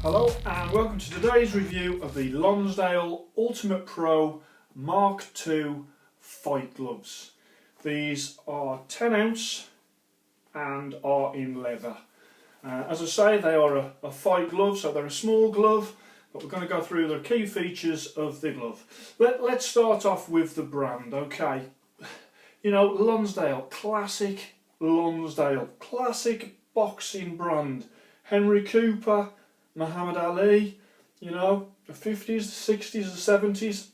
Hello and welcome to today's review of the Lonsdale Ultimate Pro Mark II fight gloves. These are 10 ounce and are in leather. As I say, they are a fight glove, so they're a small glove, but we're going to go through the key features of the glove. Let's start off with the brand, okay? You know, Lonsdale, classic Lonsdale, classic boxing brand. Henry Cooper, Muhammad Ali, you know, the 50s, the 60s, the 70s.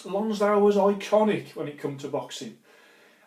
Lonsdale was iconic when it come to boxing.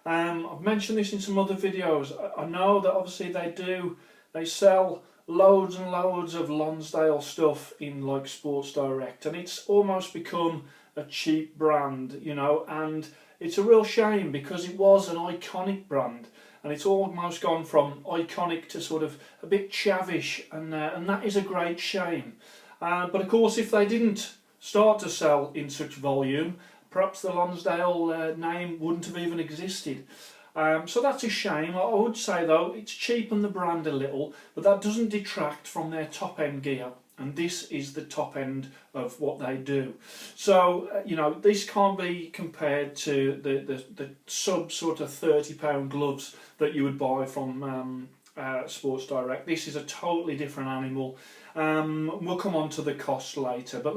I've mentioned this in some other videos. I know that obviously they sell loads and loads of Lonsdale stuff in like Sports Direct, and it's almost become a cheap brand, you know, and it's a real shame because it was an iconic brand. And it's almost gone from iconic to sort of a bit chavish, and that is a great shame. But of course, if they didn't start to sell in such volume, perhaps the Lonsdale name wouldn't have even existed. So that's a shame. I would say though, it's cheapened the brand a little, but that doesn't detract from their top end gear. And this is the top end of what they do. So, you know, this can't be compared to the sub sort of £30 gloves that you would buy from Sports Direct. This is a totally different animal. We'll come on to the cost later, but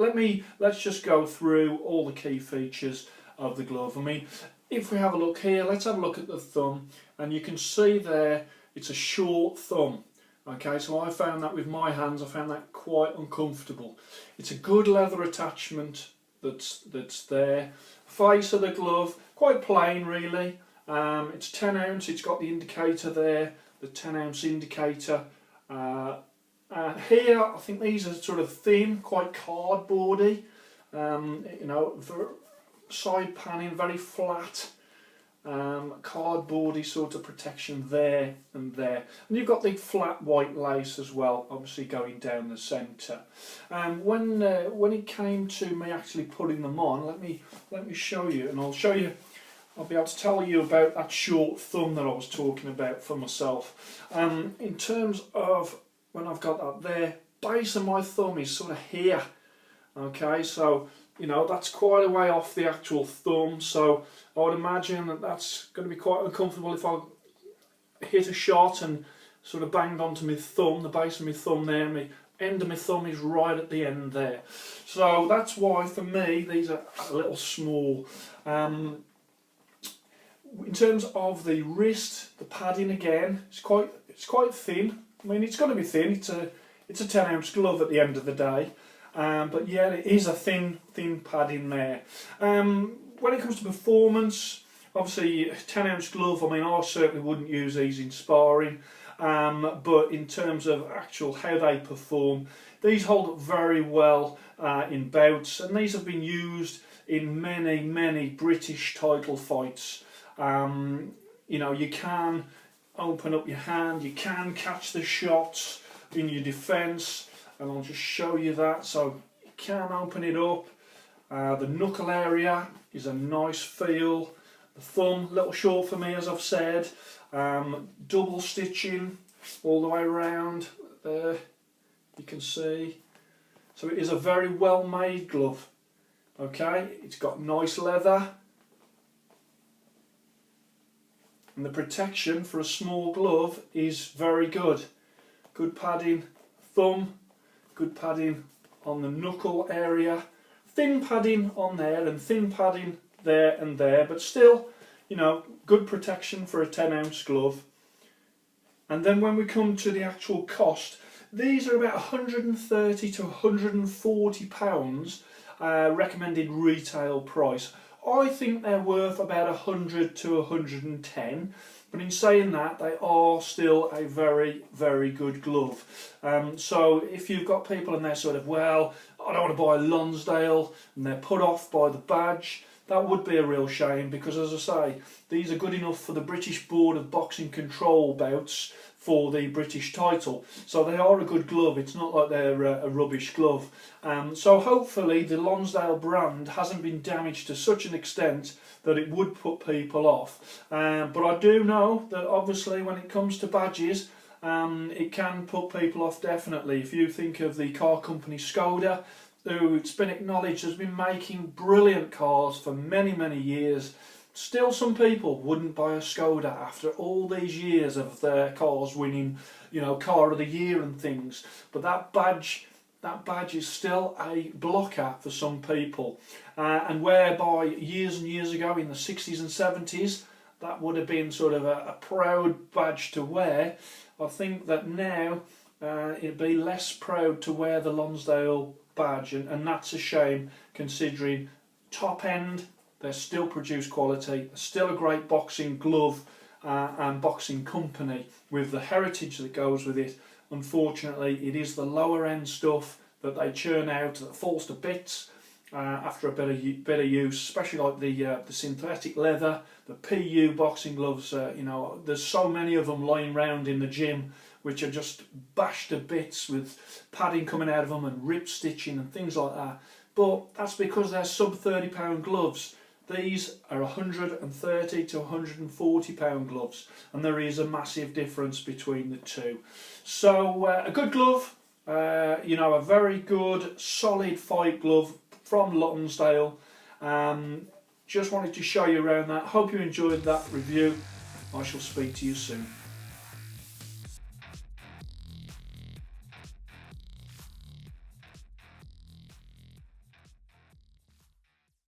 let's just go through all the key features of the glove. I mean, if we have a look here, let's have a look at the thumb, and you can see there it's a short thumb. Okay, so I found that with my hands, I found that quite uncomfortable. It's a good leather attachment that's there. Face of the glove, quite plain really. It's 10 ounce, it's got the indicator there, the 10 ounce indicator. Here, I think these are sort of thin, quite cardboardy. You know, side panning, very flat. Cardboardy sort of protection there and there, and you've got the flat white lace as well, obviously going down the centre. When it came to me actually putting them on, let me show you, and I'll be able to tell you about that short thumb that I was talking about for myself. In terms of when I've got that there, base of my thumb is sort of here. Okay, so you know, that's quite a way off the actual thumb, so I would imagine that that's going to be quite uncomfortable if I hit a shot and sort of banged onto my thumb, the base of my thumb there, and the end of my thumb is right at the end there. So that's why for me these are a little small. In terms of the wrist, the padding again, it's quite thin. I mean, it's going to be thin. It's a 10 ounce glove at the end of the day. But yeah, it is a thin padding there. When it comes to performance, obviously 10 ounce glove, I mean, I certainly wouldn't use these in sparring, but in terms of actual how they perform, these hold up very well in bouts, and these have been used in many British title fights. You know, you can open up your hand, you can catch the shots in your defence, and I'll just show you that. So you can open it up. The knuckle area is a nice feel. The thumb, a little short for me, as I've said. Double stitching all the way around there, you can see. So it is a very well made glove. Okay, it's got nice leather, and the protection for a small glove is very good. Good padding thumb, good padding on the knuckle area, thin padding on there and thin padding there and there, but still, you know, good protection for a 10 ounce glove. And then when we come to the actual cost, these are about £130 to £140 recommended retail price. I think they're worth about £100 to £110. But in saying that, they are still a very good glove. So if you've got people and they're sort of, well, I don't want to buy a Lonsdale, and they're put off by the badge, that would be a real shame, because as I say, these are good enough for the British Board of Boxing Control bouts for the British title. So they are a good glove, it's not like they're a rubbish glove. So hopefully the Lonsdale brand hasn't been damaged to such an extent that it would put people off. But I do know that obviously when it comes to badges, it can put people off definitely. If you think of the car company Skoda, who it's been acknowledged has been making brilliant cars for many years, still some people wouldn't buy a Skoda after all these years of their cars winning, you know, car of the year and things. But that badge is still a blocker for some people, and whereby years and years ago in the 60s and 70s that would have been sort of a proud badge to wear, I think that now it'd be less proud to wear the Lonsdale badge, and that's a shame, considering top end, they still produce quality, still a great boxing glove and boxing company with the heritage that goes with it. Unfortunately, it is the lower end stuff that they churn out that falls to bits after a better use, especially like the synthetic leather, the PU boxing gloves. You know, there's so many of them lying around in the gym which are just bashed to bits with padding coming out of them and rip stitching and things like that. But that's because they're sub £30 gloves. These are 130 to 140 pound gloves, and there is a massive difference between the two. So a good glove, you know, a very good solid fight glove from Lonsdale. Just wanted to show you around that. Hope you enjoyed that review. I shall speak to you soon.